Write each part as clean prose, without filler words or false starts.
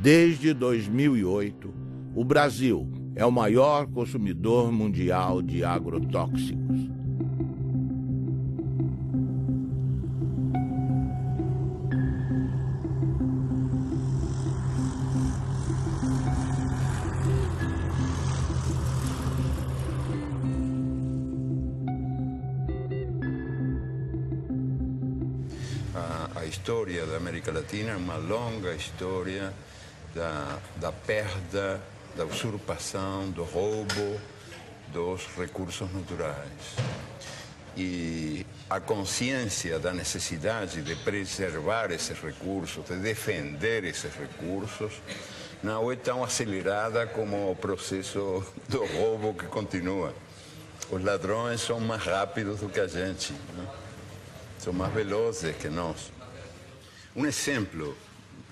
Desde 2008, o Brasil é o maior consumidor mundial de agrotóxicos. A história da América Latina é uma longa história da perda, da usurpação, do roubo dos recursos naturais. E a consciência da necessidade de preservar esses recursos, de defender esses recursos, não é tão acelerada como o processo do roubo que continua. Os ladrões são mais rápidos do que a gente, né? São mais velozes que nós. Um exemplo,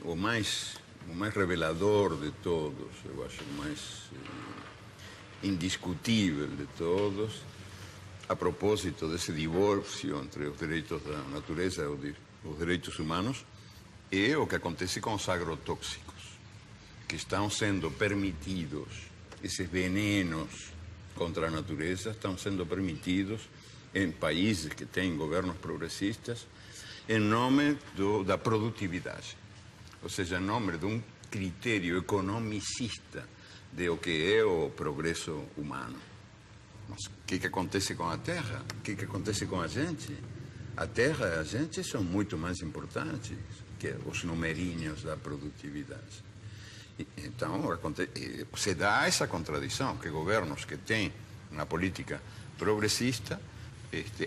o mais revelador de todos, eu acho o mais indiscutível de todos, a propósito desse divórcio entre os direitos da natureza e os direitos humanos, é o que acontece com os agrotóxicos, que estão sendo permitidos, esses venenos contra a natureza estão sendo permitidos em países que têm governos progressistas, em nome da produtividade. Ou seja, em nome de um critério economicista de o que é o progresso humano. Mas o que acontece com a terra? O que acontece com a gente? A terra e a gente são muito mais importantes que os numerinhos da produtividade. Então, se dá essa contradição, que governos que têm uma política progressista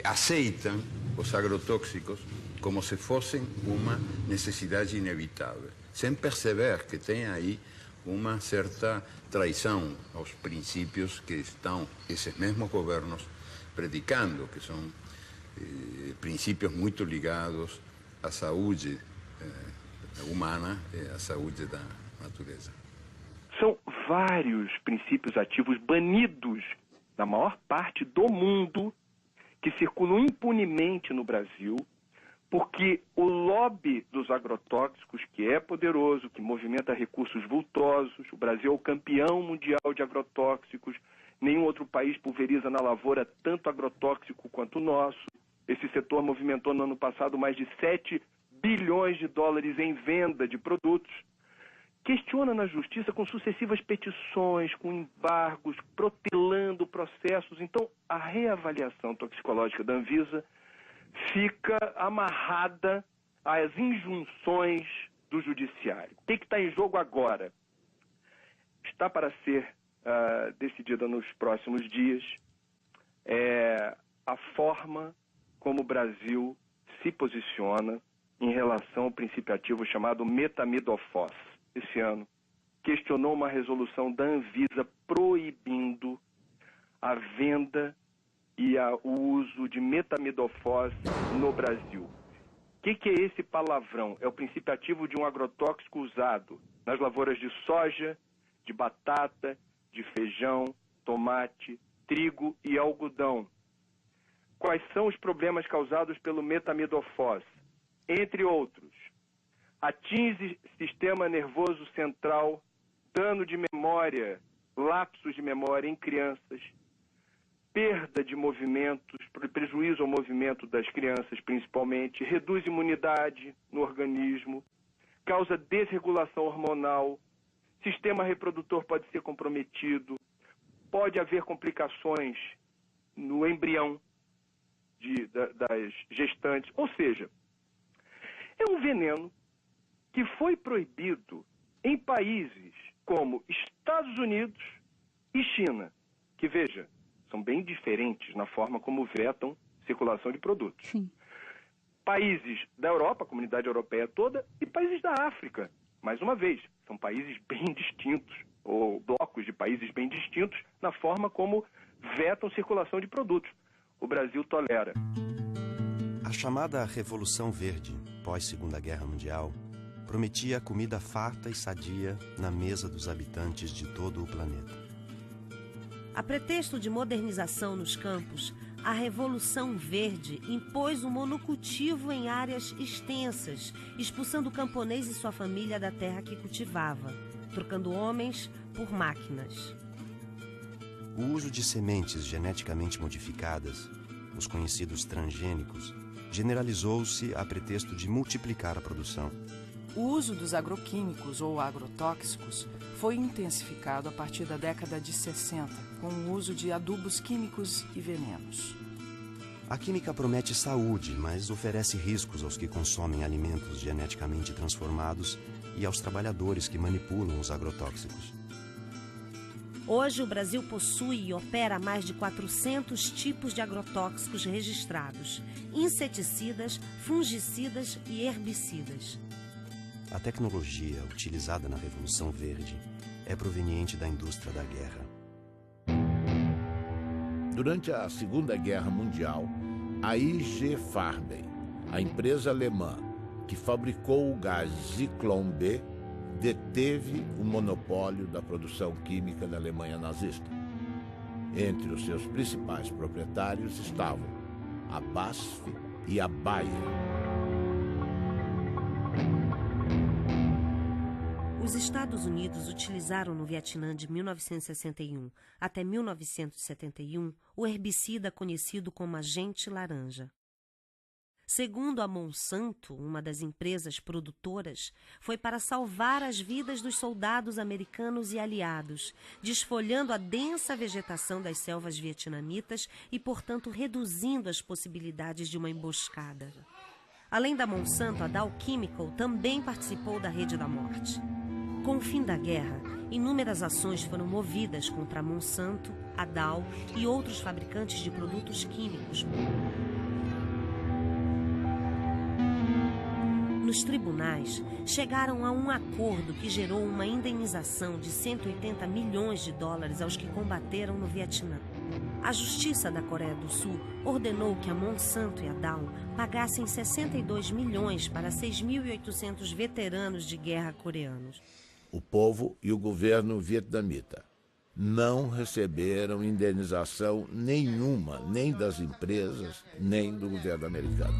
aceitam os agrotóxicos como se fossem uma necessidade inevitável, sem perceber que tem aí uma certa traição aos princípios que estão esses mesmos governos predicando, que são princípios muito ligados à saúde humana e à saúde da natureza. São vários princípios ativos banidos na maior parte do mundo que circulam impunemente no Brasil, porque o lobby dos agrotóxicos, que é poderoso, que movimenta recursos vultosos, o Brasil é o campeão mundial de agrotóxicos, nenhum outro país pulveriza na lavoura tanto agrotóxico quanto o nosso. Esse setor movimentou no ano passado mais de 7 bilhões de dólares em venda de produtos. Questiona na justiça com sucessivas petições, com embargos, protelando processos. Então, a reavaliação toxicológica da Anvisa fica amarrada às injunções do judiciário. O que está em jogo agora? Está para ser decidida nos próximos dias a forma como o Brasil se posiciona em relação ao princípio ativo chamado metamidofos. Esse ano, questionou uma resolução da Anvisa proibindo a venda e o uso de metamidofos no Brasil. O que é esse palavrão? É o princípio ativo de um agrotóxico usado nas lavouras de soja, de batata, de feijão, tomate, trigo e algodão. Quais são os problemas causados pelo metamidofos? Entre outros, atinge sistema nervoso central, dano de memória, lapsos de memória em crianças, perda de movimentos, prejuízo ao movimento das crianças principalmente, reduz imunidade no organismo, causa desregulação hormonal, sistema reprodutor pode ser comprometido, pode haver complicações no embrião das gestantes, ou seja, é um veneno que foi proibido em países como Estados Unidos e China, que, veja, são bem diferentes na forma como vetam circulação de produtos. Sim. Países da Europa, a comunidade europeia toda, e países da África. Mais uma vez, são países bem distintos, ou blocos de países bem distintos, na forma como vetam circulação de produtos. O Brasil tolera. A chamada Revolução Verde, pós-Segunda Guerra Mundial, prometia comida farta e sadia na mesa dos habitantes de todo o planeta. A pretexto de modernização nos campos, A Revolução Verde impôs o monocultivo em áreas extensas, expulsando o camponês e sua família da terra que cultivava, trocando homens por máquinas. O uso de sementes geneticamente modificadas, os conhecidos transgênicos, generalizou-se a pretexto de multiplicar a produção. O uso dos agroquímicos ou agrotóxicos foi intensificado a partir da década de 60, com o uso de adubos químicos e venenos. A química promete saúde, mas oferece riscos aos que consomem alimentos geneticamente transformados e aos trabalhadores que manipulam os agrotóxicos. Hoje, o Brasil possui e opera mais de 400 tipos de agrotóxicos registrados, inseticidas, fungicidas e herbicidas. A tecnologia utilizada na Revolução Verde é proveniente da indústria da guerra. Durante a Segunda Guerra Mundial, a IG Farben, a empresa alemã que fabricou o gás Zyklon B, deteve o monopólio da produção química da Alemanha nazista. Entre os seus principais proprietários estavam a BASF e a Bayer. Os Estados Unidos utilizaram no Vietnã de 1961 até 1971 o herbicida conhecido como agente laranja. Segundo a Monsanto, uma das empresas produtoras, foi para salvar as vidas dos soldados americanos e aliados, desfolhando a densa vegetação das selvas vietnamitas e, portanto, reduzindo as possibilidades de uma emboscada. Além da Monsanto, a Dow Chemical também participou da Rede da Morte. Com o fim da guerra, inúmeras ações foram movidas contra a Monsanto, a Dow e outros fabricantes de produtos químicos. Nos tribunais, chegaram a um acordo que gerou uma indenização de 180 milhões de dólares aos que combateram no Vietnã. A Justiça da Coreia do Sul ordenou que a Monsanto e a Dow pagassem 62 milhões para 6.800 veteranos de guerra coreanos. O povo e o governo vietnamita não receberam indenização nenhuma, nem das empresas, nem do governo americano.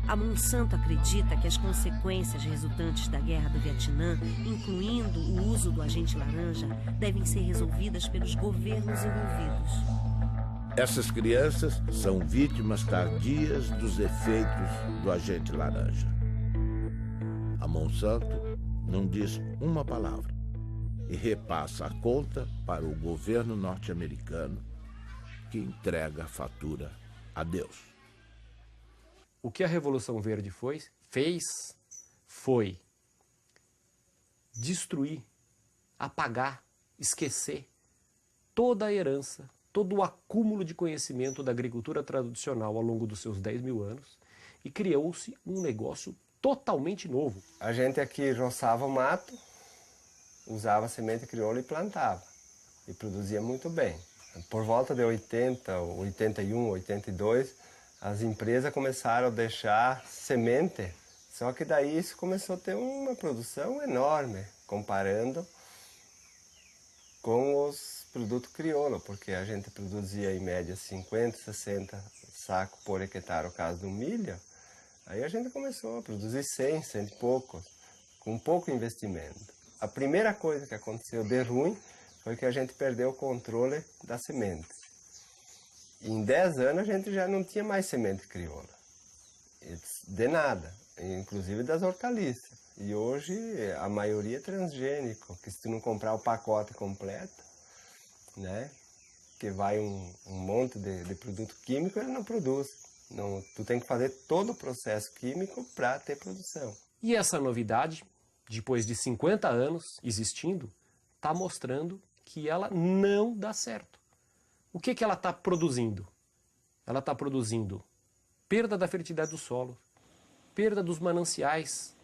A Monsanto acredita que as consequências resultantes da guerra do Vietnã, incluindo o uso do agente laranja, devem ser resolvidas pelos governos envolvidos. Essas crianças são vítimas tardias dos efeitos do agente laranja. A Monsanto não diz uma palavra e repassa a conta para o governo norte-americano, que entrega a fatura a Deus. O que a Revolução Verde fez foi destruir, apagar, esquecer toda a herança, todo o acúmulo de conhecimento da agricultura tradicional ao longo dos seus 10 mil anos e criou-se um negócio totalmente novo. A gente aqui roçava o mato, usava semente crioula e plantava. E produzia muito bem. Por volta de 80, 81, 82, as empresas começaram a deixar semente, só que daí isso começou a ter uma produção enorme, comparando com os produtos crioulo, porque a gente produzia em média 50, 60 sacos por hectare, no caso do milho. Aí a gente começou a produzir 100 e poucos, com pouco investimento. A primeira coisa que aconteceu de ruim foi que a gente perdeu o controle da semente. Em 10 anos a gente já não tinha mais semente crioula, de nada, inclusive das hortaliças. E hoje a maioria é transgênico, que se tu não comprar o pacote completo, né, que vai um monte de produto químico, ele não produz. Não, tu tem que fazer todo o processo químico para ter produção. E essa novidade, depois de 50 anos existindo, está mostrando que ela não dá certo. O que ela está produzindo? Ela está produzindo perda da fertilidade do solo, perda dos mananciais,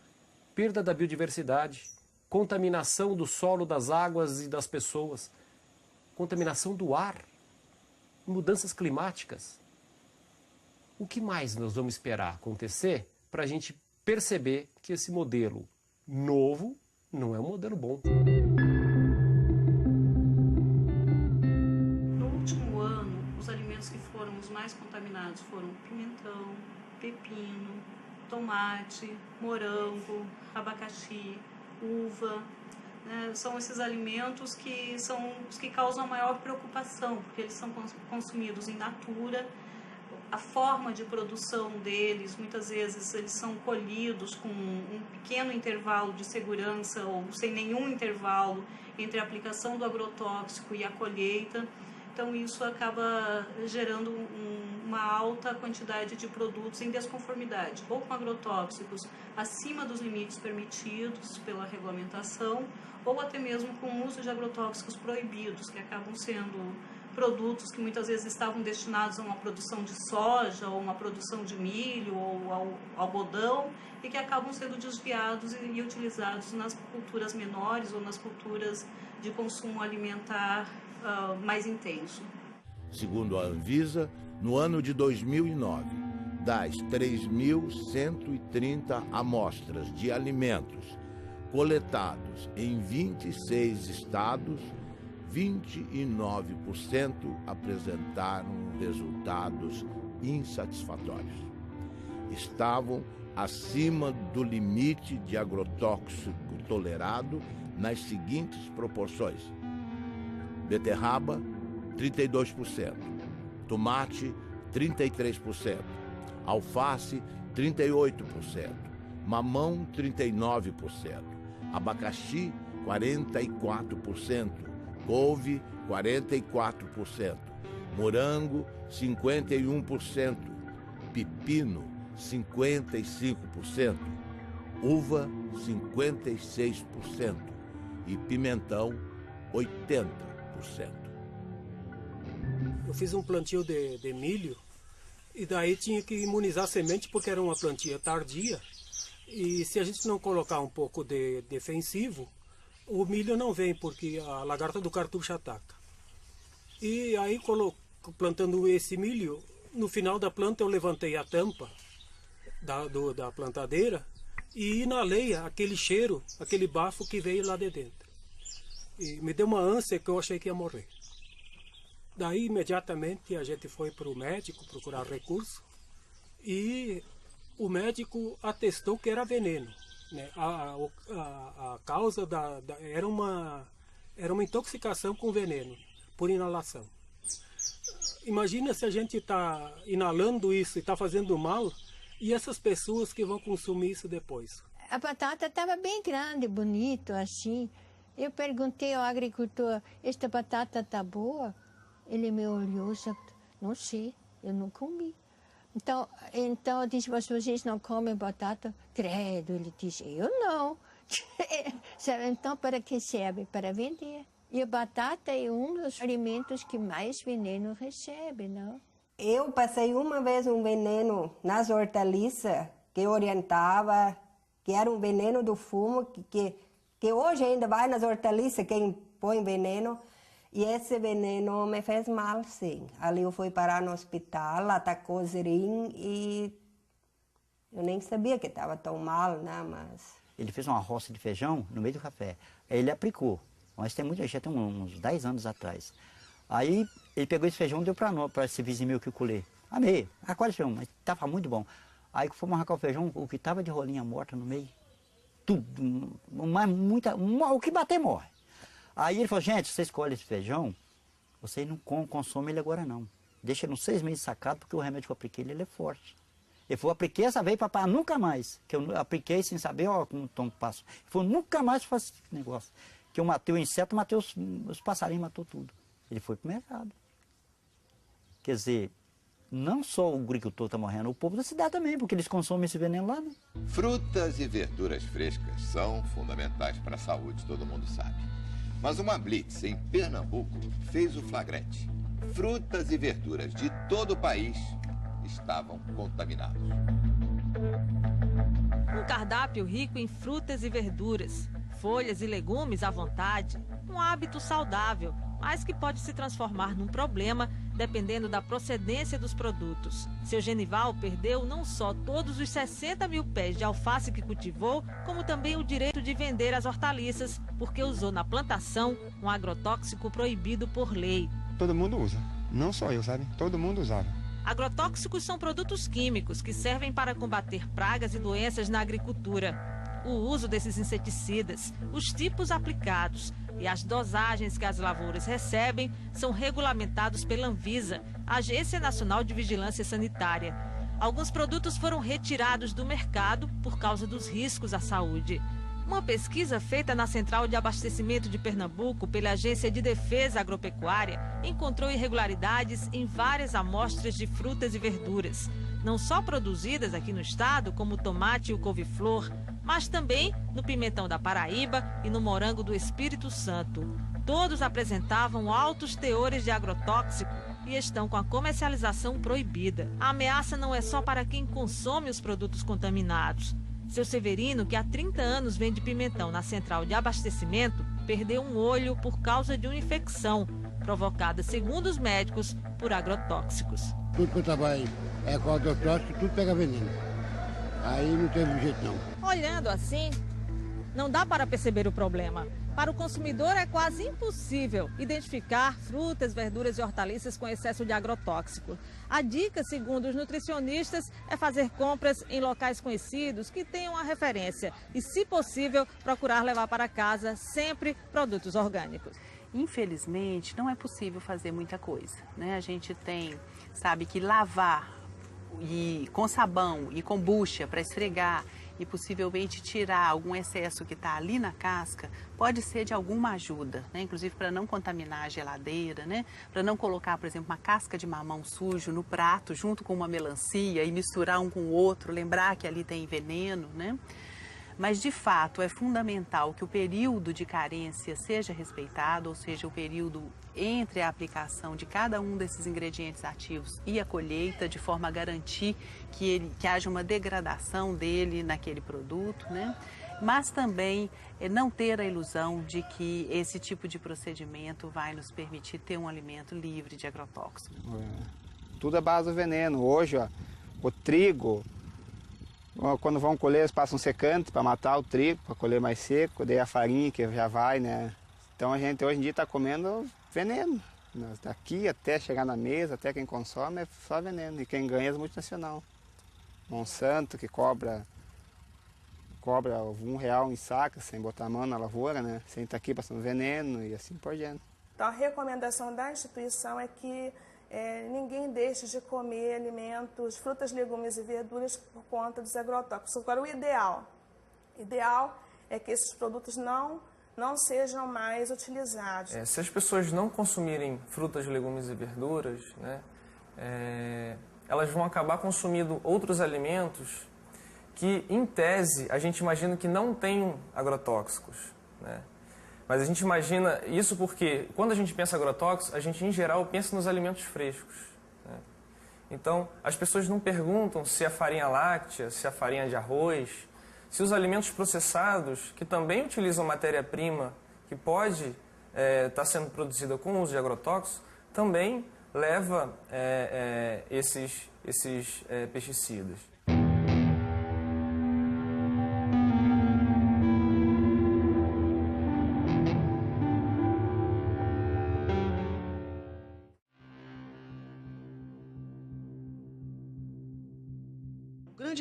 perda da biodiversidade, contaminação do solo, das águas e das pessoas, contaminação do ar, mudanças climáticas. O que mais nós vamos esperar acontecer para a gente perceber que esse modelo novo não é um modelo bom? aqueles que foram os mais contaminados foram pimentão, pepino, tomate, morango, abacaxi, uva. São esses alimentos que são os que causam maior preocupação, porque eles são consumidos in natura. A forma de produção deles, muitas vezes eles são colhidos com um pequeno intervalo de segurança ou sem nenhum intervalo entre a aplicação do agrotóxico e a colheita. Então isso acaba gerando uma alta quantidade de produtos em desconformidade, ou com agrotóxicos acima dos limites permitidos pela regulamentação, ou até mesmo com o uso de agrotóxicos proibidos, que acabam sendo produtos que muitas vezes estavam destinados a uma produção de soja, ou uma produção de milho, ou ao algodão, e que acabam sendo desviados e utilizados nas culturas menores ou nas culturas de consumo alimentar mais intenso. Segundo a Anvisa, no ano de 2009, das 3.130 amostras de alimentos coletados em 26 estados, 29% apresentaram resultados insatisfatórios. Estavam acima do limite de agrotóxico tolerado nas seguintes proporções: beterraba, 32%, tomate, 33%, alface, 38%, mamão, 39%, abacaxi, 44%, couve, 44%, morango, 51%, pepino, 55%, uva, 56% e pimentão, 80%. Eu fiz um plantio de milho e daí tinha que imunizar a semente porque era uma plantia tardia. E se a gente não colocar um pouco de defensivo, o milho não vem porque a lagarta do cartucho ataca. E aí, plantando esse milho, no final da planta eu levantei a tampa da plantadeira e inalei aquele cheiro, aquele bafo que veio lá de dentro. E me deu uma ânsia que eu achei que ia morrer. Daí, imediatamente, a gente foi para o médico procurar recurso e o médico atestou que era veneno. Né? A causa era uma intoxicação com veneno, por inalação. Imagina se a gente está inalando isso e está fazendo mal, e essas pessoas que vão consumir isso depois. A batata estava bem grande, bonito, assim. Eu perguntei ao agricultor, esta batata está boa? Ele me olhou e disse, não sei, eu não comi. Então eu disse, vocês não comem batata? Credo, ele disse, eu não. Então, para que serve? Para vender. E a batata é um dos alimentos que mais veneno recebe, não? Eu passei uma vez um veneno nas hortaliças que orientava, que era um veneno do fumo, que hoje ainda vai nas hortaliças quem põe veneno. E esse veneno me fez mal, sim. Ali eu fui parar no hospital, atacou o rim e eu nem sabia que estava tão mal, né? Mas... Ele fez uma roça de feijão no meio do café. Aí ele aplicou. Mas já tem uns 10 anos atrás. Aí ele pegou esse feijão e deu para esse vizinho meu que eu colhei. Amei, acolhe o feijão, mas estava muito bom. Aí que fomos arrancar o feijão, o que estava de rolinha morta no meio, tudo, o que bater morre. Aí ele falou, gente, você escolhe esse feijão, você não consome ele agora não. Deixa ele uns 6 meses sacado, porque o remédio que eu apliquei ele é forte. Ele falou, apliquei essa vez para nunca mais. Que eu apliquei sem saber, ó, como tom passo. Ele falou, nunca mais faço esse negócio. Que eu matei o inseto, matei os passarinhos, matou tudo. Ele foi pro mercado. Quer dizer, não só o agricultor está morrendo, o povo da cidade também, porque eles consomem esse veneno lá, né? Frutas e verduras frescas são fundamentais para a saúde, todo mundo sabe. Mas uma blitz em Pernambuco fez o flagrante. Frutas e verduras de todo o país estavam contaminados. Um cardápio rico em frutas e verduras, folhas e legumes à vontade, um hábito saudável, mas que pode se transformar num problema dependendo da procedência dos produtos. Seu Genival perdeu não só todos os 60 mil pés de alface que cultivou, como também o direito de vender as hortaliças, porque usou na plantação um agrotóxico proibido por lei. Todo mundo usa, Não só eu, sabe? Todo mundo usava. Agrotóxicos são produtos químicos que servem para combater pragas e doenças na agricultura. O uso desses inseticidas, os tipos aplicados e as dosagens que as lavouras recebem são regulamentados pela Anvisa, Agência Nacional de Vigilância Sanitária. Alguns produtos foram retirados do mercado por causa dos riscos à saúde. Uma pesquisa feita na Central de Abastecimento de Pernambuco pela Agência de Defesa Agropecuária encontrou irregularidades em várias amostras de frutas e verduras, não só produzidas aqui no estado, como o tomate e o couve-flor, mas também no pimentão da Paraíba e no morango do Espírito Santo. Todos apresentavam altos teores de agrotóxico e estão com a comercialização proibida. A ameaça não é só para quem consome os produtos contaminados. Seu Severino, que há 30 anos vende pimentão na Central de Abastecimento, perdeu um olho por causa de uma infecção provocada, segundo os médicos, por agrotóxicos. Tudo que eu trabalho com agrotóxico, tudo pega veneno. Aí não teve jeito não. Olhando assim, não dá para perceber o problema. Para o consumidor é quase impossível identificar frutas, verduras e hortaliças com excesso de agrotóxico. A dica, segundo os nutricionistas, é fazer compras em locais conhecidos que tenham a referência e, se possível, procurar levar para casa sempre produtos orgânicos. Infelizmente, não é possível fazer muita coisa, né? A gente sabe que lavar com sabão e com bucha para esfregar e possivelmente tirar algum excesso que está ali na casca, pode ser de alguma ajuda, né? Inclusive para não contaminar a geladeira, né? Para não colocar, por exemplo, uma casca de mamão sujo no prato junto com uma melancia e misturar um com o outro, lembrar que ali tem veneno, né? Mas, de fato, é fundamental que o período de carência seja respeitado, ou seja, o período entre a aplicação de cada um desses ingredientes ativos e a colheita, de forma a garantir que haja uma degradação dele naquele produto, né? Mas também não ter a ilusão de que esse tipo de procedimento vai nos permitir ter um alimento livre de agrotóxicos. Tudo à base do veneno. Hoje, ó, o trigo... Quando vão colher, eles passam secante para matar o trigo, para colher mais seco, daí a farinha que já vai, né? Então a gente hoje em dia está comendo veneno. Daqui até chegar na mesa, até quem consome é só veneno. E quem ganha é as multinacionais. Monsanto, que cobra R$1 em saca, sem botar a mão na lavoura, né? Sem estar aqui passando veneno e assim por diante. Então a recomendação da instituição é que ninguém deixe de comer alimentos, frutas, legumes e verduras por conta dos agrotóxicos. Agora, o ideal é que esses produtos não sejam mais utilizados. Se as pessoas não consumirem frutas, legumes e verduras, né, elas vão acabar consumindo outros alimentos que, em tese, a gente imagina que não tenham agrotóxicos, né? Mas a gente imagina isso porque, quando a gente pensa agrotóxicos, a gente, em geral, pensa nos alimentos frescos, né? Então, as pessoas não perguntam se a farinha láctea, se a farinha de arroz, se os alimentos processados, que também utilizam matéria-prima que pode estar sendo produzida com o uso de agrotóxicos, também leva esses pesticidas.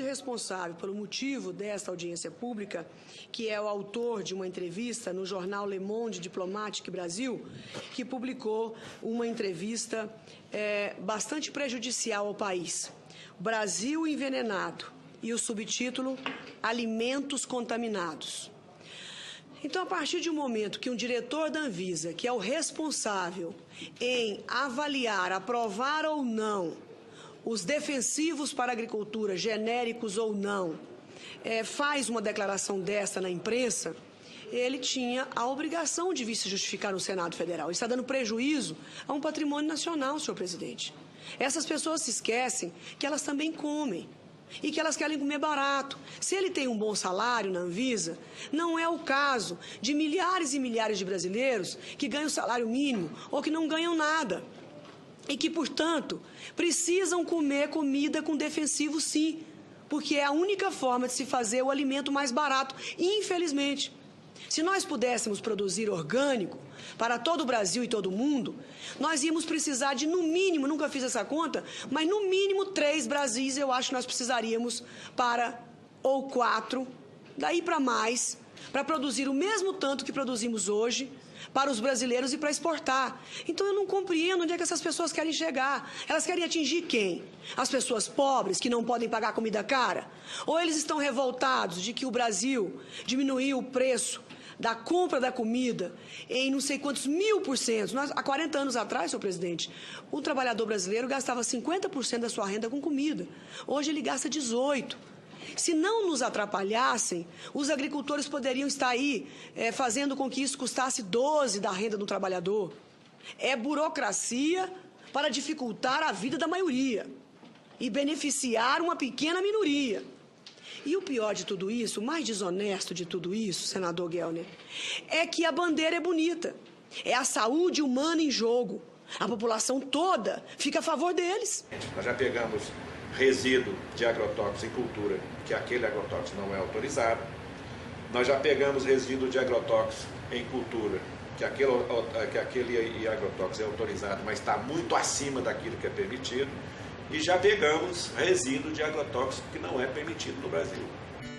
Responsável pelo motivo desta audiência pública, que é o autor de uma entrevista no jornal Le Monde Diplomatique Brasil, que publicou uma entrevista bastante prejudicial ao país. Brasil envenenado, e o subtítulo Alimentos contaminados. Então, a partir de um momento que um diretor da Anvisa, que é o responsável em avaliar, aprovar ou não os defensivos para a agricultura, genéricos ou não, faz uma declaração desta na imprensa, ele tinha a obrigação de vir se justificar no Senado Federal. Ele está dando prejuízo a um patrimônio nacional, senhor presidente. Essas pessoas se esquecem que elas também comem e que elas querem comer barato. Se ele tem um bom salário na Anvisa, não é o caso de milhares e milhares de brasileiros que ganham salário mínimo ou que não ganham nada. E que, portanto, precisam comer comida com defensivo, sim, porque é a única forma de se fazer o alimento mais barato, infelizmente. Se nós pudéssemos produzir orgânico para todo o Brasil e todo o mundo, nós íamos precisar de, no mínimo, nunca fiz essa conta, mas no mínimo 3 Brasis eu acho que nós precisaríamos ou 4, daí para mais, para produzir o mesmo tanto que produzimos hoje para os brasileiros e para exportar. Então eu não compreendo onde é que essas pessoas querem chegar. Elas querem atingir quem? As pessoas pobres que não podem pagar comida cara? Ou eles estão revoltados de que o Brasil diminuiu o preço da compra da comida em não sei quantos 1000%. Há 40 anos atrás, senhor presidente, o trabalhador brasileiro gastava 50% da sua renda com comida. Hoje ele gasta 18%. Se não nos atrapalhassem, os agricultores poderiam estar aí fazendo com que isso custasse 12% da renda do trabalhador. É burocracia para dificultar a vida da maioria e beneficiar uma pequena minoria. E o pior de tudo isso, o mais desonesto de tudo isso, senador Gelner, é que a bandeira é bonita. É a saúde humana em jogo. A população toda fica a favor deles. Nós já pegamos resíduo de agrotóxicos em cultura, que aquele agrotóxico não é autorizado. Nós já pegamos resíduo de agrotóxicos em cultura, que aquele agrotóxico é autorizado, mas está muito acima daquilo que é permitido. E já pegamos resíduo de agrotóxico que não é permitido no Brasil.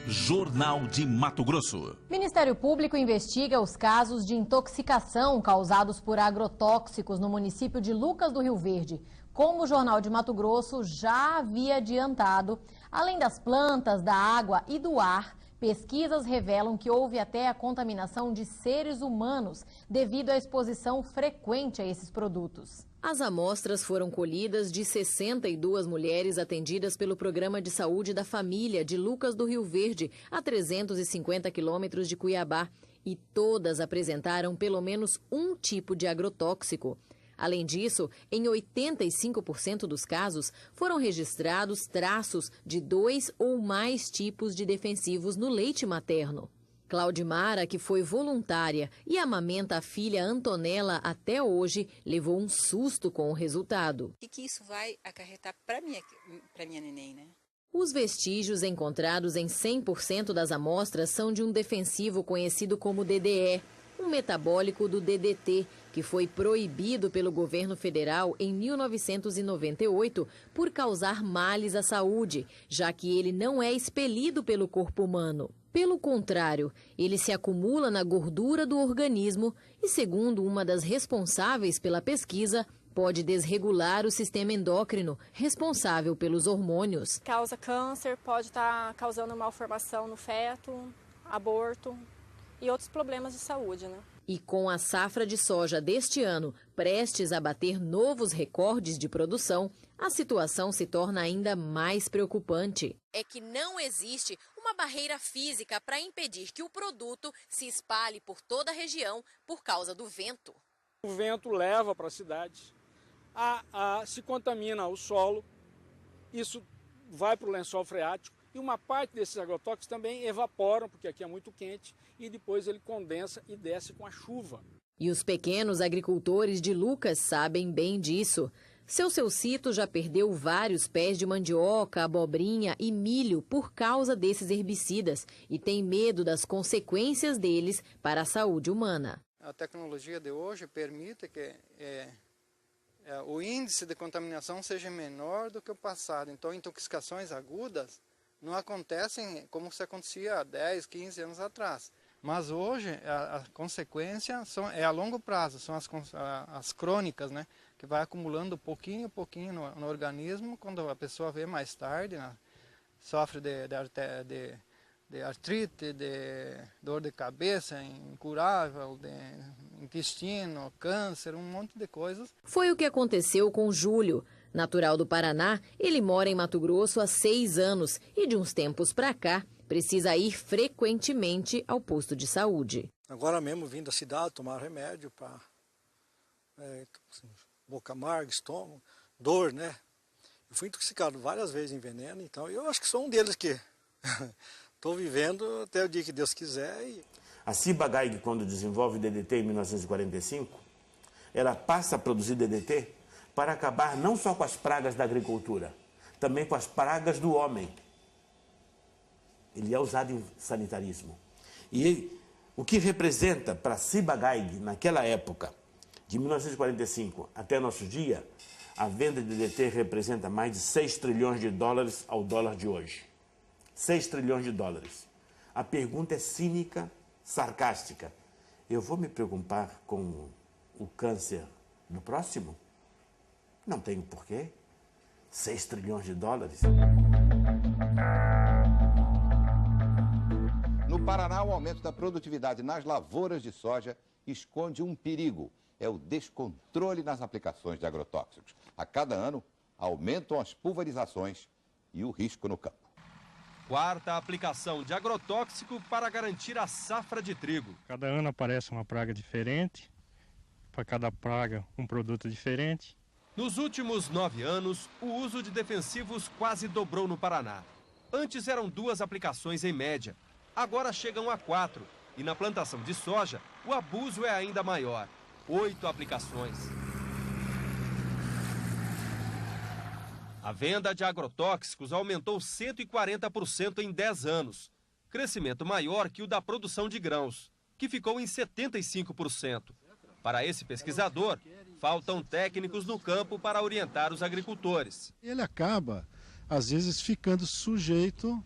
Jornal de Mato Grosso. Ministério Público investiga os casos de intoxicação causados por agrotóxicos no município de Lucas do Rio Verde. Como o Jornal de Mato Grosso já havia adiantado, além das plantas, da água e do ar, pesquisas revelam que houve até a contaminação de seres humanos devido à exposição frequente a esses produtos. As amostras foram colhidas de 62 mulheres atendidas pelo Programa de Saúde da Família de Lucas do Rio Verde, a 350 quilômetros de Cuiabá, e todas apresentaram pelo menos um tipo de agrotóxico. Além disso, em 85% dos casos, foram registrados traços de 2 ou mais tipos de defensivos no leite materno. Claudimara, que foi voluntária e amamenta a filha Antonella até hoje, levou um susto com o resultado. O que isso vai acarretar para minha neném, né? Os vestígios encontrados em 100% das amostras são de um defensivo conhecido como DDE, um metabólico do DDT, que foi proibido pelo governo federal em 1998 por causar males à saúde, já que ele não é expelido pelo corpo humano. Pelo contrário, ele se acumula na gordura do organismo e, segundo uma das responsáveis pela pesquisa, pode desregular o sistema endócrino, responsável pelos hormônios. Causa câncer, pode estar causando malformação no feto, aborto e outros problemas de saúde, né? E com a safra de soja deste ano prestes a bater novos recordes de produção, a situação se torna ainda mais preocupante. É que não existe uma barreira física para impedir que o produto se espalhe por toda a região por causa do vento. O vento leva para a cidade, se contamina o solo, isso vai para o lençol freático e uma parte desses agrotóxicos também evaporam, porque aqui é muito quente, e depois ele condensa e desce com a chuva. E os pequenos agricultores de Lucas sabem bem disso. Seu Cito já perdeu vários pés de mandioca, abobrinha e milho por causa desses herbicidas e tem medo das consequências deles para a saúde humana. A tecnologia de hoje permite que o índice de contaminação seja menor do que o passado. Então, intoxicações agudas não acontecem como se acontecia há 10, 15 anos atrás. Mas hoje a consequência é a longo prazo, são as crônicas, né? Que vai acumulando pouquinho a pouquinho no organismo. Quando a pessoa vê mais tarde, né? Sofre de artrite, de dor de cabeça incurável, de intestino, câncer, um monte de coisas. Foi o que aconteceu com Júlio. Natural do Paraná, ele mora em Mato Grosso há 6 anos e de uns tempos para cá precisa ir frequentemente ao posto de saúde. Agora mesmo vim da cidade tomar remédio para boca amarga, estômago, dor, né? Eu fui intoxicado várias vezes em veneno, então eu acho que sou um deles que estou vivendo até o dia que Deus quiser. A Ciba-Geigy, quando desenvolve o DDT em 1945, ela passa a produzir DDT para acabar não só com as pragas da agricultura, também com as pragas do homem. Ele é usado em sanitarismo. E O que representa para Ciba-Geigy, naquela época, de 1945 até nosso dia, a venda de DDT representa mais de 6 trilhões de dólares ao dólar de hoje. 6 trilhões de dólares. A pergunta é cínica, sarcástica. Eu vou me preocupar com o câncer do próximo? Não tenho porquê. 6 trilhões de dólares. No Paraná, o aumento da produtividade nas lavouras de soja esconde um perigo. É o descontrole nas aplicações de agrotóxicos. A cada ano, aumentam as pulverizações e o risco no campo. Quarta aplicação de agrotóxico para garantir a safra de trigo. Cada ano aparece uma praga diferente, para cada praga um produto diferente. Nos últimos 9 anos, o uso de defensivos quase dobrou no Paraná. Antes eram 2 aplicações em média, agora chegam a 4. E na plantação de soja, o abuso é ainda maior, 8 aplicações. A venda de agrotóxicos aumentou 140% em 10 anos, crescimento maior que o da produção de grãos, que ficou em 75%. Para esse pesquisador, faltam técnicos no campo para orientar os agricultores. Ele acaba, às vezes, ficando sujeito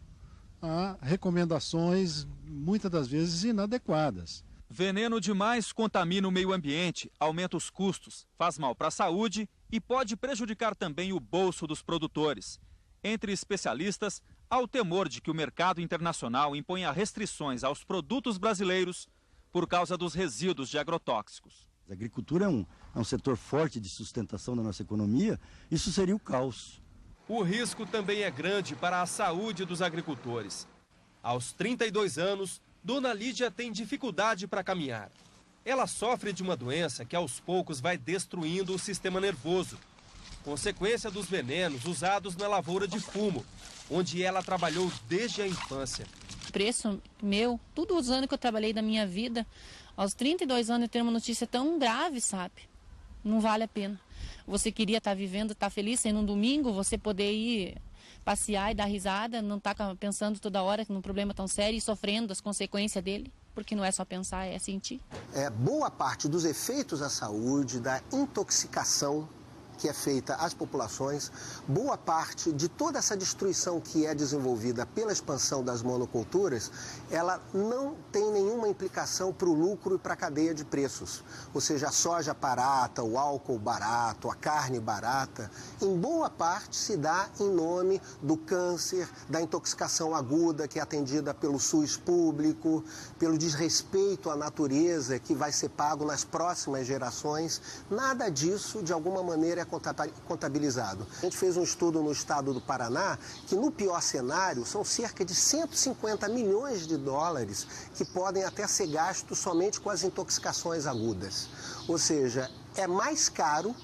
a recomendações, muitas das vezes, inadequadas. Veneno demais contamina o meio ambiente, aumenta os custos, faz mal para a saúde e pode prejudicar também o bolso dos produtores. Entre especialistas, há o temor de que o mercado internacional imponha restrições aos produtos brasileiros por causa dos resíduos de agrotóxicos. A agricultura é um setor forte de sustentação da nossa economia, isso seria o caos. O risco também é grande para a saúde dos agricultores. Aos 32 anos, Dona Lídia tem dificuldade para caminhar. Ela sofre de uma doença que aos poucos vai destruindo o sistema nervoso, consequência dos venenos usados na lavoura de fumo, onde ela trabalhou desde a infância. Preço meu, todos os anos que eu trabalhei da minha vida, aos 32 anos eu ter uma notícia tão grave, sabe? Não vale a pena. Você queria estar vivendo, estar feliz, sendo um domingo, você poder ir passear e dar risada, não estar pensando toda hora num problema tão sério e sofrendo as consequências dele, porque não é só pensar, é sentir. Boa parte dos efeitos à saúde, da intoxicação que é feita às populações, boa parte de toda essa destruição que é desenvolvida pela expansão das monoculturas, ela não tem nenhuma implicação para o lucro e para a cadeia de preços. Ou seja, a soja barata, o álcool barato, a carne barata, em boa parte se dá em nome do câncer, da intoxicação aguda que é atendida pelo SUS público, pelo desrespeito à natureza que vai ser pago nas próximas gerações. Nada disso, de alguma maneira, é contabilizado. A gente fez um estudo no estado do Paraná que, no pior cenário, são cerca de 150 milhões de dólares que podem até ser gastos somente com as intoxicações agudas. Ou seja, é mais caro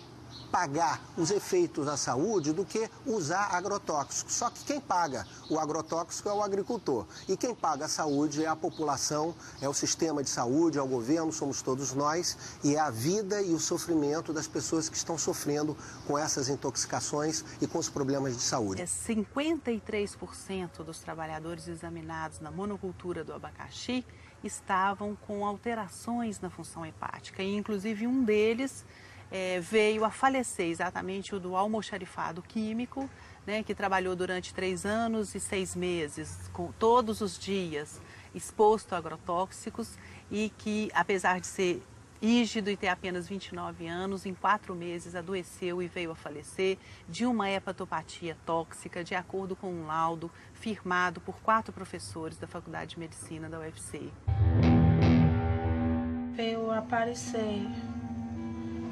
pagar os efeitos à saúde do que usar agrotóxicos. Só que quem paga o agrotóxico é o agricultor. E quem paga a saúde é a população, é o sistema de saúde, é o governo, somos todos nós. E é a vida e o sofrimento das pessoas que estão sofrendo com essas intoxicações e com os problemas de saúde. 53% dos trabalhadores examinados na monocultura do abacaxi estavam com alterações na função hepática. E, inclusive, um deles veio a falecer, exatamente o do almoxarifado químico, né, que trabalhou durante 3 anos e 6 meses, todos os dias, exposto a agrotóxicos e que, apesar de ser rígido e ter apenas 29 anos, em 4 meses adoeceu e veio a falecer de uma hepatopatia tóxica, de acordo com um laudo firmado por 4 professores da Faculdade de Medicina da UFC. Veio aparecer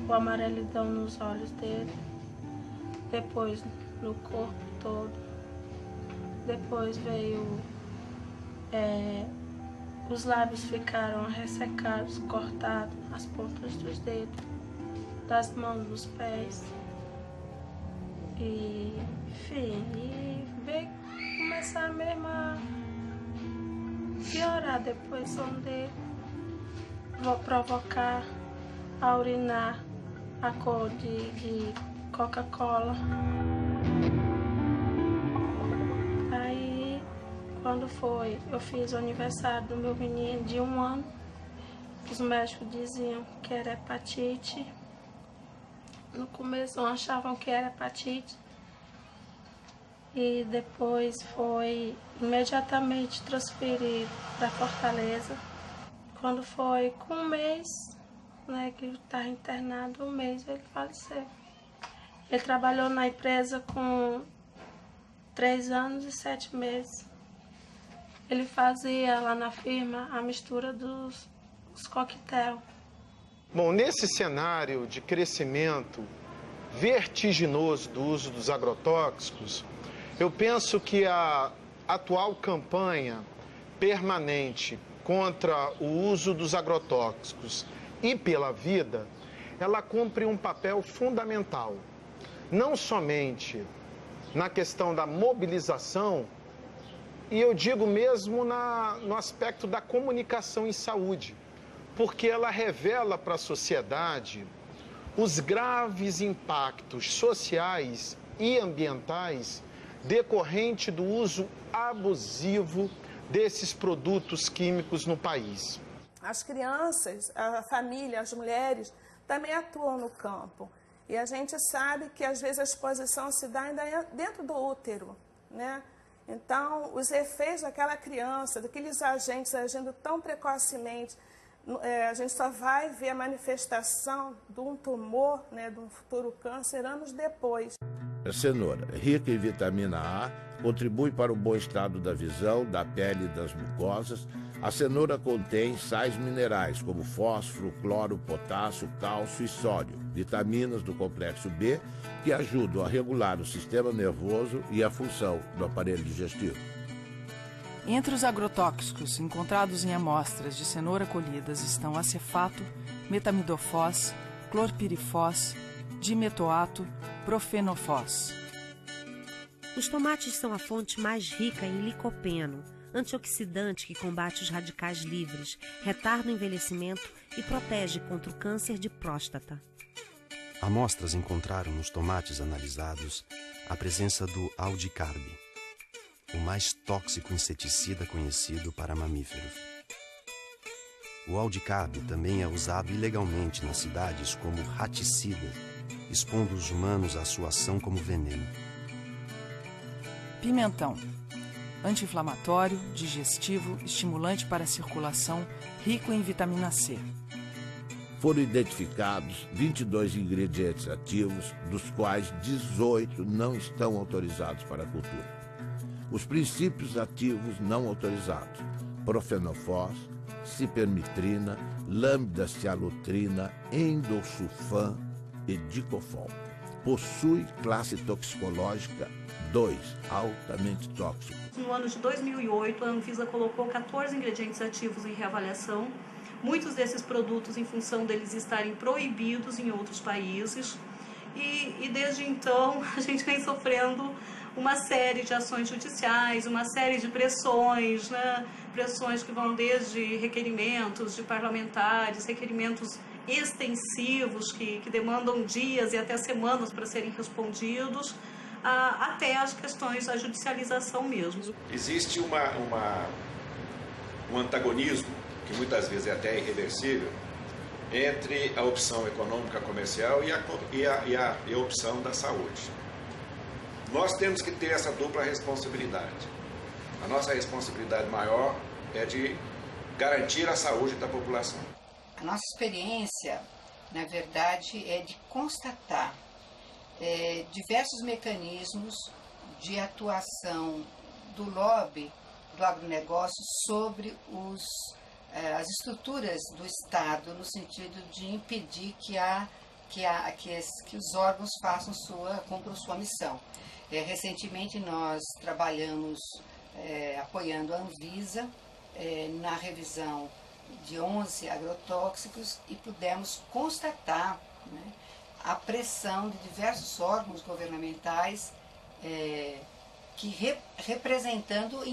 o amarelidão nos olhos dele, depois no corpo todo, depois veio, os lábios ficaram ressecados, cortados, as pontas dos dedos, das mãos, dos pés, e enfim, e veio começar mesmo a piorar depois o som dele, vou provocar a urinar a cor de Coca-Cola. Aí, quando foi, eu fiz o aniversário do meu menino de 1 ano, os médicos diziam que era hepatite. No começo não achavam que era hepatite. E depois foi imediatamente transferido para Fortaleza. Quando foi com um mês, né, que estava internado, um mês ele faleceu. Ele trabalhou na empresa com 3 anos e 7 meses. Ele fazia lá na firma a mistura dos coquetéis. Bom, nesse cenário de crescimento vertiginoso do uso dos agrotóxicos, eu penso que a atual campanha permanente contra o uso dos agrotóxicos e pela vida, ela cumpre um papel fundamental, não somente na questão da mobilização, e eu digo mesmo no aspecto da comunicação em saúde, porque ela revela para a sociedade os graves impactos sociais e ambientais decorrente do uso abusivo desses produtos químicos no país. As crianças, a família, as mulheres também atuam no campo. E a gente sabe que às vezes a exposição se dá ainda dentro do útero, né? Então, os efeitos daquela criança, daqueles agentes agindo tão precocemente, a gente só vai ver a manifestação de um tumor, né, de um futuro câncer, anos depois. A cenoura, rica em vitamina A, contribui para o bom estado da visão, da pele e das mucosas. A cenoura contém sais minerais como fósforo, cloro, potássio, cálcio e sódio, vitaminas do complexo B, que ajudam a regular o sistema nervoso e a função do aparelho digestivo. Entre os agrotóxicos encontrados em amostras de cenoura colhidas estão acefato, metamidofós, clorpirifós, dimetoato, profenofós. Os tomates são a fonte mais rica em licopeno, antioxidante que combate os radicais livres, retarda o envelhecimento e protege contra o câncer de próstata. Amostras encontraram nos tomates analisados a presença do aldicarb, o mais tóxico inseticida conhecido para mamíferos. O aldicarb também é usado ilegalmente nas cidades como raticida, expondo os humanos à sua ação como veneno. Pimentão. Anti-inflamatório, digestivo, estimulante para a circulação, rico em vitamina C. Foram identificados 22 ingredientes ativos, dos quais 18 não estão autorizados para a cultura. Os princípios ativos não autorizados: profenofós, cipermitrina, lambda-cialutrina, endosulfan e dicofol. Possui classe toxicológica 2, altamente tóxico. No ano de 2008, a Anvisa colocou 14 ingredientes ativos em reavaliação. Muitos desses produtos, em função deles estarem proibidos em outros países. E desde então, a gente vem sofrendo uma série de ações judiciais, uma série de pressões, né? Pressões que vão desde requerimentos de parlamentares, requerimentos extensivos que demandam dias e até semanas para serem respondidos, até as questões da judicialização mesmo. Existe um antagonismo, que muitas vezes é até irreversível, entre a opção econômica comercial e a opção da saúde. Nós temos que ter essa dupla responsabilidade. A nossa responsabilidade maior é de garantir a saúde da população. A nossa experiência, na verdade, é de constatar diversos mecanismos de atuação do lobby, do agronegócio, sobre as estruturas do Estado, no sentido de impedir que os órgãos cumpram sua missão. Recentemente nós trabalhamos apoiando a Anvisa na revisão de 11 agrotóxicos e pudemos constatar, né, a pressão de diversos órgãos governamentais representando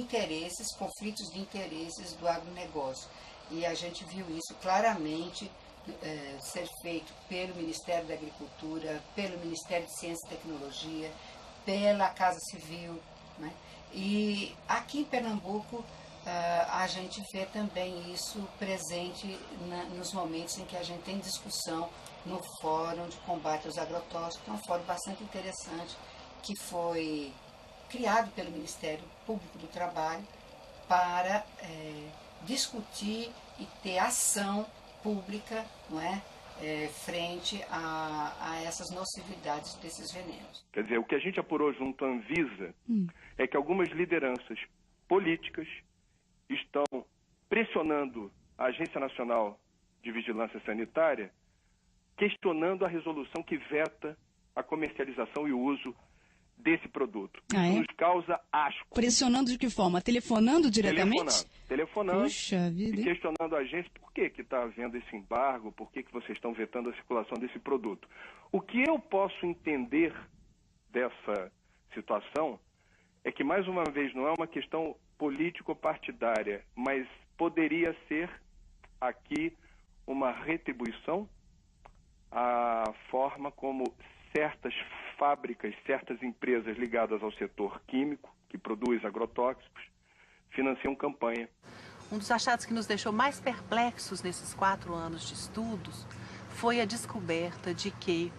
conflitos de interesses do agronegócio. E a gente viu isso claramente ser feito pelo Ministério da Agricultura, pelo Ministério de Ciência e Tecnologia, pela Casa Civil, né? E aqui em Pernambuco a gente vê também isso presente nos momentos em que a gente tem discussão no Fórum de Combate aos Agrotóxicos, que é um fórum bastante interessante, que foi criado pelo Ministério Público do Trabalho para discutir e ter ação pública, não é, frente a essas nocividades desses venenos. Quer dizer, o que a gente apurou junto à Anvisa é que algumas lideranças políticas estão pressionando a Agência Nacional de Vigilância Sanitária, questionando a resolução que veta a comercialização e o uso desse produto. Isso nos causa asco. Pressionando de que forma? Telefonando diretamente? Telefonando Puxa vida, e questionando a agência por que está havendo esse embargo, por que vocês estão vetando a circulação desse produto. O que eu posso entender dessa situação é que, mais uma vez, não é uma questão político-partidária, mas poderia ser aqui uma retribuição à forma como certas fábricas, certas empresas ligadas ao setor químico, que produz agrotóxicos, financiam campanha. Um dos achados que nos deixou mais perplexos nesses 4 anos de estudos foi a descoberta de que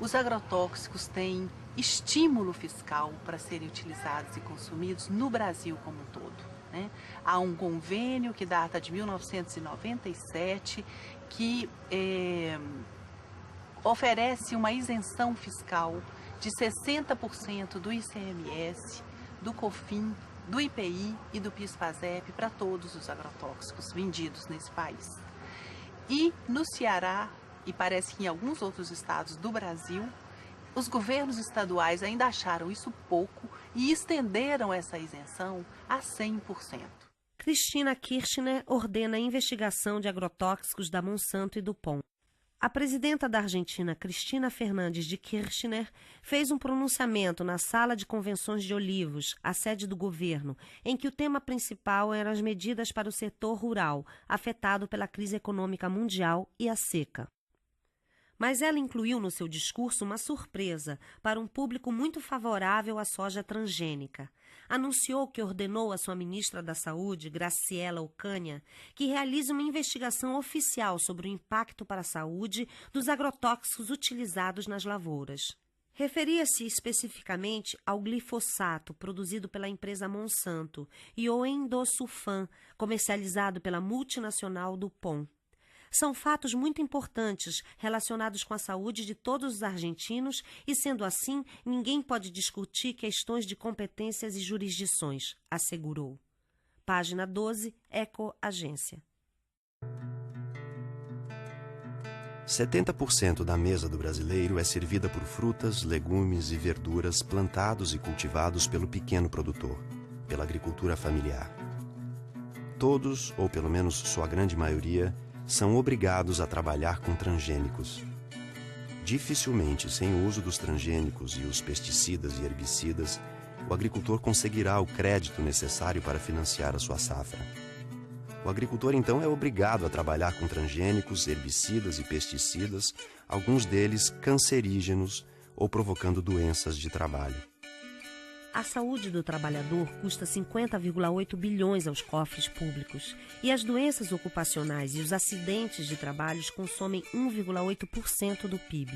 os agrotóxicos têm estímulo fiscal para serem utilizados e consumidos no Brasil como um todo, né? Há um convênio que data de 1997 que oferece uma isenção fiscal de 60% do ICMS, do COFIN, do IPI e do PIS/PASEP para todos os agrotóxicos vendidos nesse país. E no Ceará, e parece que em alguns outros estados do Brasil, os governos estaduais ainda acharam isso pouco e estenderam essa isenção a 100%. Cristina Kirchner ordena a investigação de agrotóxicos da Monsanto e do POM. A presidenta da Argentina, Cristina Fernandes de Kirchner, fez um pronunciamento na Sala de Convenções de Olivos, a sede do governo, em que o tema principal eram as medidas para o setor rural, afetado pela crise econômica mundial e a seca. Mas ela incluiu no seu discurso uma surpresa para um público muito favorável à soja transgênica. Anunciou que ordenou à sua ministra da Saúde, Graciela Ocaña, que realize uma investigação oficial sobre o impacto para a saúde dos agrotóxicos utilizados nas lavouras. Referia-se especificamente ao glifosato, produzido pela empresa Monsanto, e ao endosulfan, comercializado pela multinacional DuPont. São fatos muito importantes relacionados com a saúde de todos os argentinos e, sendo assim, ninguém pode discutir questões de competências e jurisdições, assegurou. Página 12, Eco Agência. 70% da mesa do brasileiro é servida por frutas, legumes e verduras plantados e cultivados pelo pequeno produtor, pela agricultura familiar. Todos, ou pelo menos sua grande maioria, são obrigados a trabalhar com transgênicos. Dificilmente, sem o uso dos transgênicos e os pesticidas e herbicidas, o agricultor conseguirá o crédito necessário para financiar a sua safra. O agricultor, então, é obrigado a trabalhar com transgênicos, herbicidas e pesticidas, alguns deles cancerígenos ou provocando doenças de trabalho. A saúde do trabalhador custa 50,8 bilhões aos cofres públicos e as doenças ocupacionais e os acidentes de trabalho consomem 1,8% do PIB.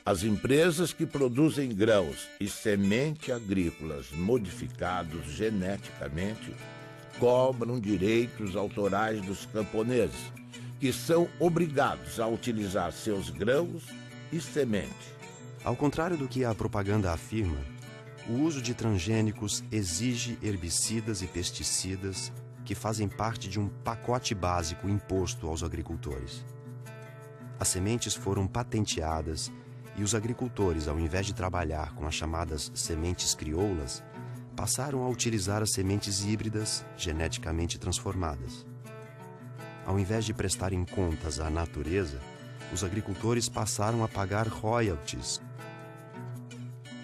As empresas que produzem grãos e semente agrícolas modificados geneticamente cobram direitos autorais dos camponeses, que são obrigados a utilizar seus grãos e semente. Ao contrário do que a propaganda afirma, o uso de transgênicos exige herbicidas e pesticidas que fazem parte de um pacote básico imposto aos agricultores. As sementes foram patenteadas e os agricultores, ao invés de trabalhar com as chamadas sementes crioulas, passaram a utilizar as sementes híbridas geneticamente transformadas. Ao invés de prestarem contas à natureza, os agricultores passaram a pagar royalties.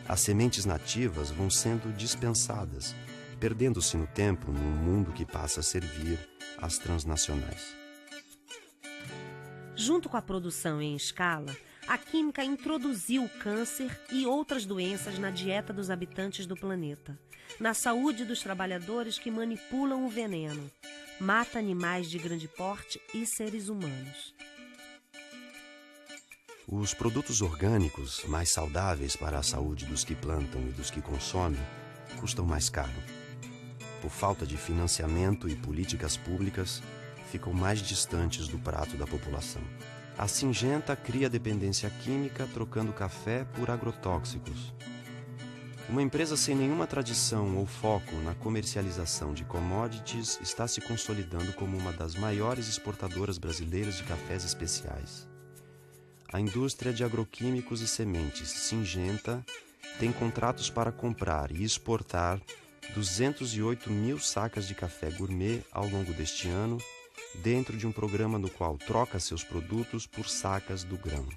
As sementes nativas vão sendo dispensadas, perdendo-se no tempo num mundo que passa a servir às transnacionais. Junto com a produção em escala, a química introduziu o câncer e outras doenças na dieta dos habitantes do planeta. na saúde dos trabalhadores que manipulam o veneno, mata animais de grande porte e seres humanos. Os produtos orgânicos, mais saudáveis para a saúde dos que plantam e dos que consomem, custam mais caro. Por falta de financiamento e políticas públicas, ficam mais distantes do prato da população. A Syngenta cria dependência química trocando café por agrotóxicos. Uma empresa sem nenhuma tradição ou foco na comercialização de commodities está se consolidando como uma das maiores exportadoras brasileiras de cafés especiais. A indústria de agroquímicos e sementes Syngenta tem contratos para comprar e exportar 208 mil sacas de café gourmet ao longo deste ano, dentro de um programa no qual troca seus produtos por sacas do grão.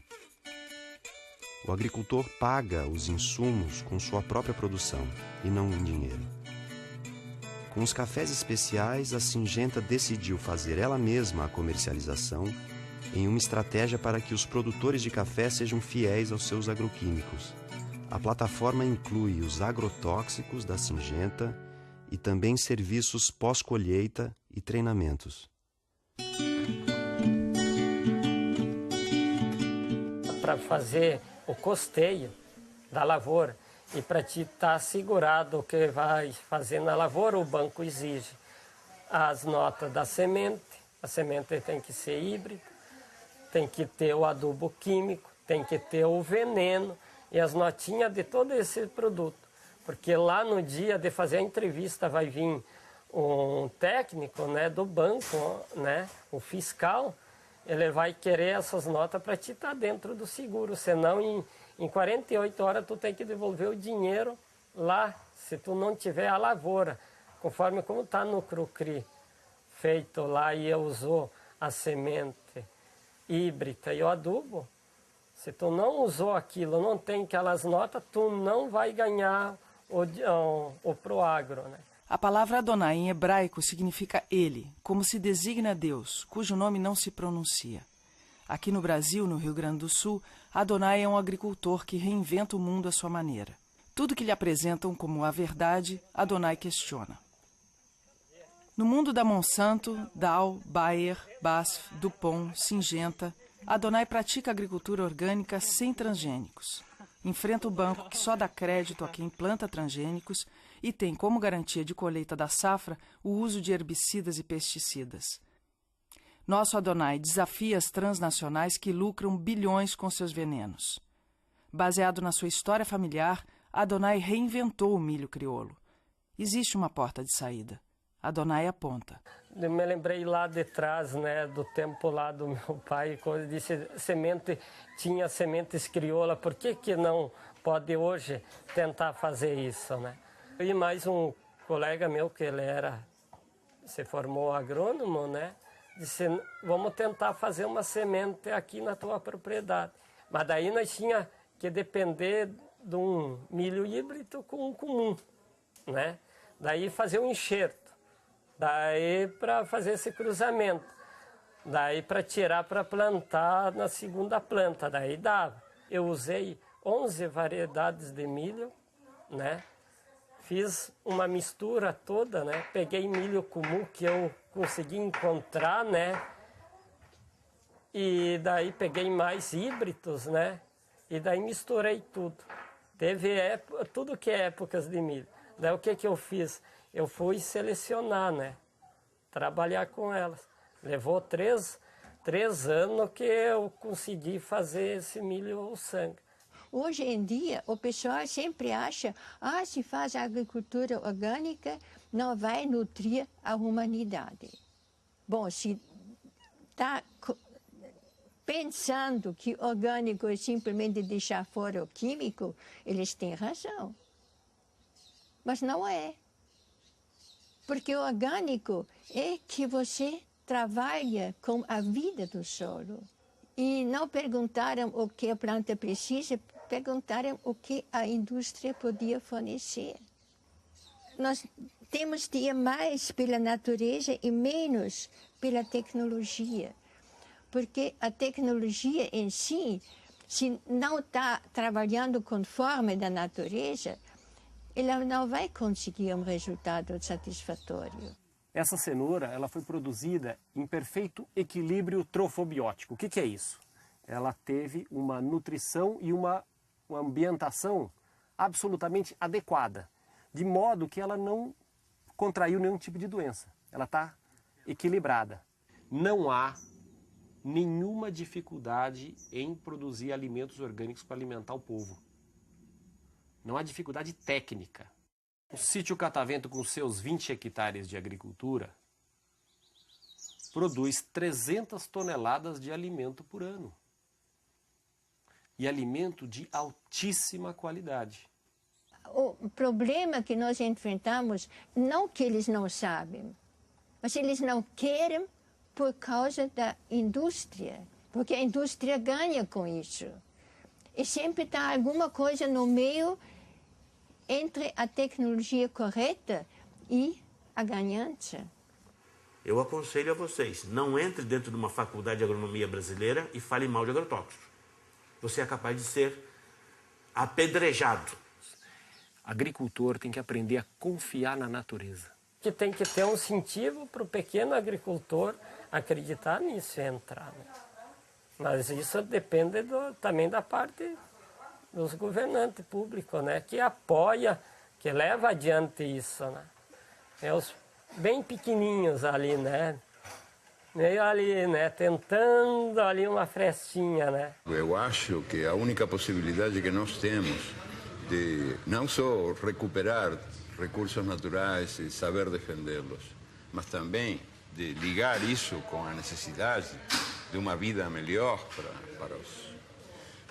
O agricultor paga os insumos com sua própria produção e não em dinheiro. Com os cafés especiais, a Syngenta decidiu fazer ela mesma a comercialização em uma estratégia para que os produtores de café sejam fiéis aos seus agroquímicos. A plataforma inclui os agrotóxicos da Syngenta e também serviços pós-colheita e treinamentos. Para fazer o costeio da lavoura e para te estar assegurado o que vai fazer na lavoura, o banco exige as notas da semente. A semente tem que ser híbrida, tem que ter o adubo químico, tem que ter o veneno e as notinhas de todo esse produto. Porque lá no dia de fazer a entrevista vai vir um técnico, né, do banco, né, o fiscal, ele vai querer essas notas para te estar dentro do seguro, senão em 48 horas tu tem que devolver o dinheiro lá, se tu não tiver a lavoura, conforme como está no Crucri feito lá e usou a semente híbrida e o adubo, se tu não usou aquilo, não tem aquelas notas, tu não vai ganhar o Proagro, né? A palavra Adonai em hebraico significa ele, como se designa Deus, cujo nome não se pronuncia. Aqui no Brasil, no Rio Grande do Sul, Adonai é um agricultor que reinventa o mundo à sua maneira. Tudo que lhe apresentam como a verdade, Adonai questiona. No mundo da Monsanto, Dow, Bayer, BASF, DuPont, Syngenta, Adonai pratica agricultura orgânica sem transgênicos. Enfrenta o banco que só dá crédito a quem planta transgênicos e tem como garantia de colheita da safra o uso de herbicidas e pesticidas. Nosso Adonai desafia as transnacionais que lucram bilhões com seus venenos. Baseado na sua história familiar, Adonai reinventou o milho crioulo. Existe uma porta de saída. Adonai aponta. Eu me lembrei lá de trás, né, do tempo lá do meu pai, quando disse tinha sementes crioula, por que não pode hoje tentar fazer isso, né? E mais um colega meu, que ele se formou agrônomo, né, disse, vamos tentar fazer uma semente aqui na tua propriedade. Mas daí nós tinha que depender de um milho híbrido com um comum, né? Daí fazer um enxerto. Daí para fazer esse cruzamento, daí para tirar para plantar na segunda planta, daí dava. Eu usei 11 variedades de milho, né? Fiz uma mistura toda, né? Peguei milho comum que eu consegui encontrar, né? E daí peguei mais híbridos, né? E daí misturei tudo. Teve tudo que é épocas de milho. Daí o que eu fiz? Eu fui selecionar, né? Trabalhar com elas. Levou três anos que eu consegui fazer esse milho sangue. Hoje em dia, o pessoal sempre acha, se faz agricultura orgânica, não vai nutrir a humanidade. Bom, se está pensando que orgânico é simplesmente deixar fora o químico, eles têm razão. Mas não é. Porque o orgânico é que você trabalha com a vida do solo. E não perguntaram o que a planta precisa, perguntaram o que a indústria podia fornecer. Nós temos de ir mais pela natureza e menos pela tecnologia. Porque a tecnologia em si, se não está trabalhando conforme da natureza, ela não vai conseguir um resultado satisfatório. Essa cenoura ela foi produzida em perfeito equilíbrio trofobiótico. O que é isso? Ela teve uma nutrição e uma ambientação absolutamente adequada, de modo que ela não contraiu nenhum tipo de doença. Ela está equilibrada. Não há nenhuma dificuldade em produzir alimentos orgânicos para alimentar o povo. Não há dificuldade técnica. O sítio Catavento, com seus 20 hectares de agricultura, produz 300 toneladas de alimento por ano. E alimento de altíssima qualidade. O problema que nós enfrentamos, não que eles não sabem, mas eles não querem por causa da indústria, porque a indústria ganha com isso. E sempre está alguma coisa no meio entre a tecnologia correta e a ganância. Eu aconselho a vocês, não entre dentro de uma faculdade de agronomia brasileira e fale mal de agrotóxicos. Você é capaz de ser apedrejado. Agricultor tem que aprender a confiar na natureza. Que tem que ter um incentivo para o pequeno agricultor acreditar nisso e entrar. Né? Mas isso depende também da parte dos governantes públicos, né? Que apoia, que leva adiante isso. Né? É os bem pequenininhos ali, né? Meio ali, né? Tentando ali uma frestinha, né? Eu acho que a única possibilidade que nós temos de não só recuperar recursos naturais e saber defendê-los, mas também de ligar isso com a necessidade de uma vida melhor para os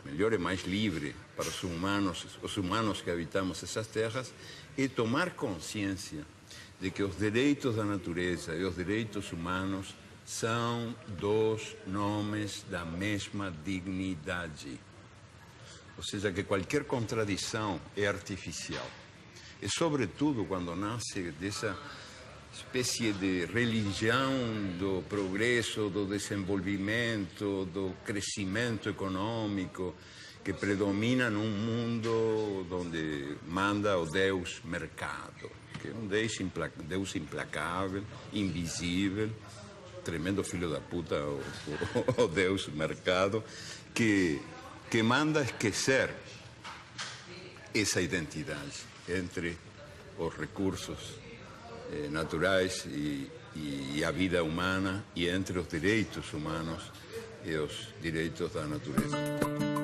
melhor e mais livre para os humanos que habitamos essas terras, e tomar consciência de que os direitos da natureza e os direitos humanos são dois nomes da mesma dignidade. Ou seja, que qualquer contradição é artificial. E, sobretudo, quando nasce dessa espécie de religião do progresso, do desenvolvimento, do crescimento econômico, que predomina num mundo onde manda o Deus mercado, que é um Deus implacável, invisível, tremendo filho da puta, o Deus mercado, que manda esquecer essa identidade entre os recursos naturais e a vida humana, e entre os direitos humanos e os direitos da natureza.